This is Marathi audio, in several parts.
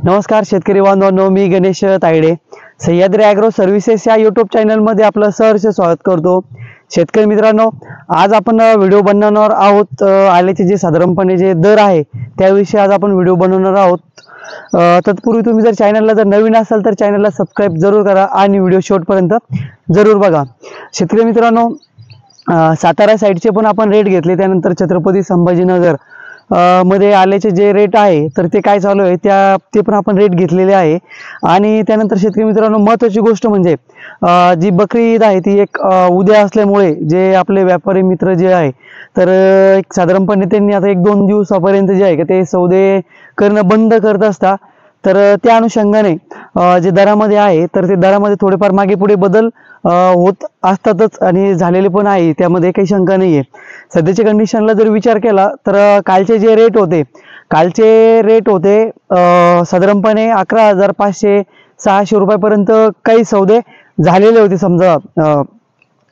नमस्कार शेतकरी बांधवांनो, मी गणेश तायडे सह्याद्री ॲग्रो सर्व्हिसेस या यूट्यूब चॅनलमध्ये आपलं सहर्ष स्वागत करतो। शेतकरी मित्रांनो, आज आपण व्हिडिओ बनवणार आहोत आल्याचे जे साधारणपणे जे दर आहे त्याविषयी आज आपण व्हिडिओ बनवणार आहोत। तत्पूर्वी तुम्ही जर चॅनलला नवीन असाल तर चॅनलला सबस्क्राईब जरूर करा आणि व्हिडिओ शेवटपर्यंत जरूर बघा। शेतकरी मित्रांनो, सातारा साईडचे पण आपण रेट घेतले, त्यानंतर छत्रपती संभाजीनगर मध्ये आल्याचे जे रेट आहे तर ते काय चालू आहे ते पण आपण रेट घेतलेले आहे। आणि त्यानंतर शेतकरी मित्रांनो, महत्त्वाची गोष्ट म्हणजे जी बकरी ईद आहे ती एक उद्या असल्यामुळे जे आपले व्यापारी मित्र जे आहे तर एक साधारणपणे त्यांनी आता 1-2 दिवसापर्यंत जे आहे का ते सौदे करणं बंद करत असतात। तर त्या अनुषंगाने जे दरामध्ये आहे तर ते दरामध्ये थोडेफार मागे पुढे बदल होत असतातच आणि झालेले पण आहे, त्यामध्ये काही शंका नाही आहे। सध्याच्या कंडिशनला जर विचार केला तर कालचे रेट होते साधारणपणे 11,500-600 रुपयापर्यंत काही सौदे झालेले होते। समजा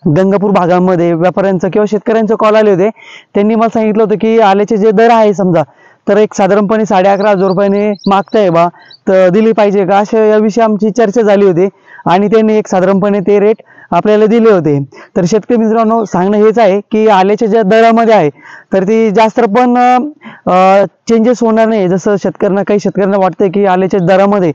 गंगापूर भागामध्ये व्यापाऱ्यांचं किंवा शेतकऱ्यांचं कॉल आले होते, त्यांनी मला सांगितलं होतं की आल्याचे जे दर आहे समजा तर एक साधारणपणे 11,500 रुपयाने मागताय बा, तर दिली पाहिजे का, अशा याविषयी आमची चर्चा झाली होती आणि त्यांनी एक साधारणपणे ते रेट आपल्याला दिले होते। तर शेतकरी मित्रांनो, सांगणं हेच आहे की आल्याच्या ज्या दरामध्ये आहे तर ती जास्त पण चेंजेस होणार नाही। जसं काही शेतकऱ्यांना वाटतं की आल्याच्या दरामध्ये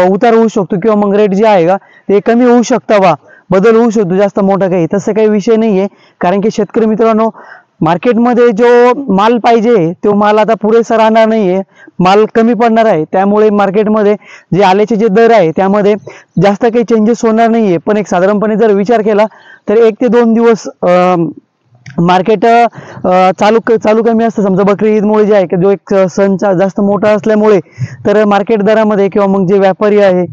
उतार होऊ शकतो किंवा मग रेट जे आहे का ते कमी होऊ शकतं बा, बदल होऊ शकतो जास्त मोठा काही, तसं काही विषय नाही आहे। कारण की शेतकरी मित्रांनो, मार्केटमध्ये जो माल पाहिजे तो माल आता पुरेसा राहणार नाहीये, माल कमी पडणार आहे, त्यामुळे मार्केटमध्ये जे आल्याचे जे दर आहे त्यामध्ये जास्त काही चेंजेस होणार नाहीये। पण एक साधारणपणे जर विचार केला तर 1 ते 2 दिवस मार्केट चालू कमी असतं। समजा बकरी ईदमुळे जे आहे की जो एक सणचा जास्त मोठा असल्यामुळे तर मार्केट दरामध्ये किंवा मग जे व्यापारी आहे,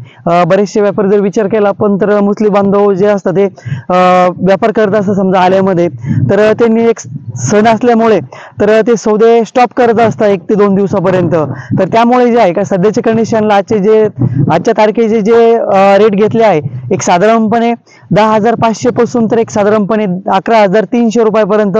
बरेचसे व्यापारी जर विचार केला पण तर मुस्लिम बांधव जे असतात ते व्यापार करत असतात समजा आल्यामध्ये, तर त्यांनी एक सण असल्यामुळे तर ते सौदे स्टॉप करत असतात 1 ते 2 दिवसापर्यंत। तर त्यामुळे जे आहे का सध्याच्या कंडिशनला आजच्या तारखेचे जे रेट घेतले आहे एक साधारणपणे 10,500 पासून तर एक साधारणपणे 11,300 रुपयापर्यंत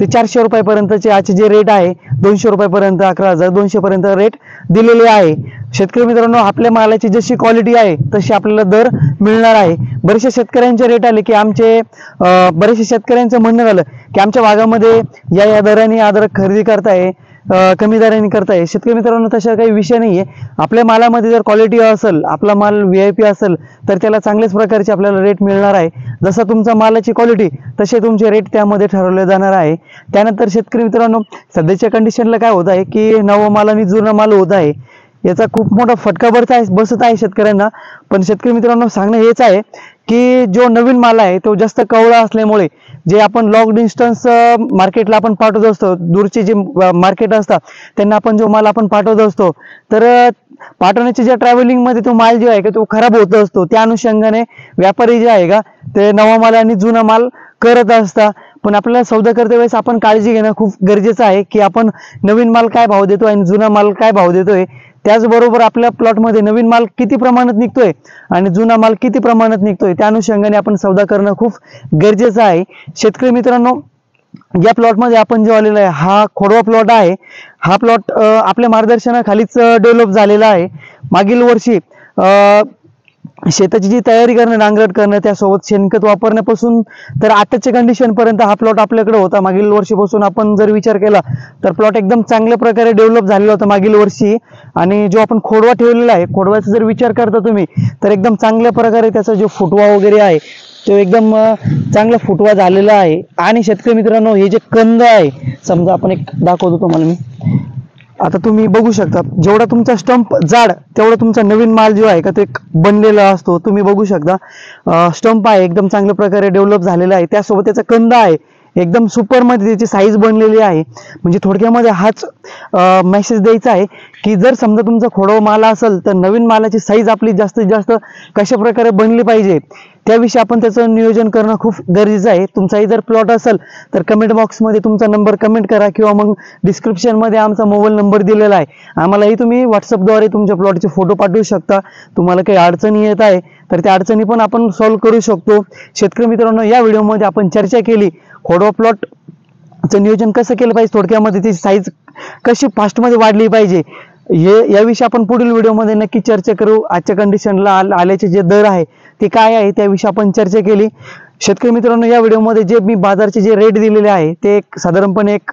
ते 400 रुपयापर्यंतचे आजचे जे रेट आहे 200 रुपयापर्यंत 11,200 पर्यंत रेट दिलेले आहे। शेतकरी मित्रांनो, आपल्या मालाची जशी क्वालिटी आहे तशी आपल्याला दर मिळणार आहे। बरेचशा शेतकऱ्यांचे रेट आले की बरेचशा शेतकऱ्यांचं म्हणणं झालं की आमच्या भागामध्ये या दराने अद्रक खरेदी करताय, कमी दराने करताय। शेतकरी मित्रांनो, तशा काही विषय नाहीये। आपल्या मालामध्ये जर क्वालिटी असेल, आपला माल VIP असेल तर त्याला चांगल्याच प्रकारचे आपल्याला रेट मिळणार आहे। जसं तुमचा मालाची क्वालिटी तसे तुमचे रेट त्यामध्ये ठरवले जाणार आहे। त्यानंतर शेतकरी मित्रांनो, सध्याच्या कंडिशनला काय होत आहे की नवा माल आणि जुना माल होत आहे, याचा खूप मोठा फटका बसत आहे शेतकऱ्यांना। पण शेतकरी मित्रांनो, सांगणं हेच आहे की जो नवीन माल आहे तो जास्त कवळा असल्यामुळे जे आपण लॉंग डिस्टन्स मार्केटला आपण पाठवत असतो, दूरचे जे मार्केट असतात त्यांना आपण जो माल आपण पाठवत असतो तर पाठवण्याच्या ज्या ट्रॅव्हलिंग मध्ये तो माल जो आहे का तो खराब होत असतो। त्या अनुषंगाने व्यापारी जे आहे का ते नवा माल आणि जुना माल करत असतात। पण आपल्याला सौदा करते वेळेस आपण काळजी घेणं खूप गरजेचं आहे की आपण नवीन माल काय भाव देतोय आणि जुना माल काय भाव देतोय, त्याचबरोबर आपल्या प्लॉटमध्ये नवीन माल किती प्रमाणात निघतोय आणि जुना माल किती प्रमाणात निघतोय त्या अनुषंगाने आपण सौदा करणं खूप गरजेचं आहे। शेतकरी मित्रांनो, या प्लॉटमध्ये आपण जो आलेला आहे हा खोडवा प्लॉट आहे। हा प्लॉट आपल्या मार्गदर्शनाखालीच डेव्हलप झालेला आहे। मागील वर्षी शेताची जी तयारी करणं, नांगरट करणं, त्यासोबत शेणखत वापरण्यापासून तर आताच्या कंडिशन पर्यंत हा प्लॉट आपल्याकडे होता। मागील वर्षीपासून आपण जर विचार केला तर प्लॉट एकदम चांगल्या प्रकारे डेव्हलप झालेला होता मागील वर्षी। आणि जो आपण खोडवा ठेवलेला आहे, खोडव्याचा जर विचार करता तुम्ही तर एकदम चांगल्या प्रकारे त्याचा जो फुटवा वगैरे आहे तो एकदम चांगला फुटवा झालेला आहे। आणि शेतकरी मित्रांनो, हे जे कंद आहे, समजा आपण एक दाखवतो तुम्हाला मी, आता तुम्ही बघू शकता जेवढा तुमचा स्टंप जाड तेवढा तुमचा नवीन माल जो आहे का तो एक बनलेला असतो। तुम्ही बघू शकता स्टंप आहे एकदम चांगल्या प्रकारे डेव्हलप झालेला आहे, त्यासोबत त्याचा कंद आहे एकदम सुपर मध्ये त्याची साईज बनलेली आहे। म्हणजे थोडक्यामध्ये हाच मेसेज द्यायचा आहे की जर समजा तुमचा खोडवा माल असेल तर नवीन मालाची साईज आपली जास्तीत जास्त कशा प्रकारे बनली पाहिजे त्याविषयी आपण त्याचं नियोजन करणं खूप गरजेचं आहे। तुमचाही जर प्लॉट असेल तर कमेंट बॉक्समध्ये तुमचा नंबर कमेंट करा किंवा मग डिस्क्रिप्शनमध्ये आमचा मोबाईल नंबर दिलेला आहे, आम्हालाही तुम्ही व्हॉट्सअपद्वारे तुमच्या प्लॉटचे फोटो पाठवू शकता। तुम्हाला काही अडचणी येत आहे तर त्या अडचणी पण आपण सॉल्व्ह करू शकतो। शेतकरी मित्रांनो, या व्हिडिओमध्ये आपण चर्चा केली खोडवा प्लॉटचं नियोजन कसं केलं पाहिजे, थोडक्यामध्ये त्याची साईज कशी फास्टमध्ये वाढली पाहिजे, याविषयी आपण पुढील व्हिडिओमध्ये नक्की चर्चा करू। आजच्या कंडिशनला आल्याचे जे दर आहे ते काय आहे त्याविषयी आपण चर्चा केली। शेतकरी मित्रांनो, या व्हिडिओमध्ये जे मी बाजारचे जे रेट दिलेले आहे ते साधारणपणे एक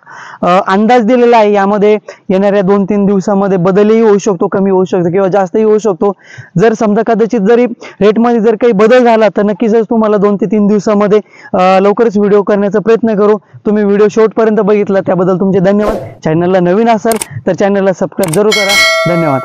अंदाज दिलेला आहे। यामध्ये येणाऱ्या 2-3 दिवसामध्ये बदलही होऊ शकतो, कमी होऊ शकतो किंवा जास्तही होऊ शकतो। जर समजा कदाचित जरी रेटमध्ये जर काही बदल झाला तर नक्कीच तुम्हाला 2 ते 3 दिवसामध्ये लवकरच व्हिडिओ करण्याचा प्रयत्न करू। तुम्ही व्हिडिओ शेवटपर्यंत बघितला त्याबद्दल तुमचे धन्यवाद। चॅनलला नवीन असाल तर चॅनलला सबस्क्राईब जरूर करा। धन्यवाद।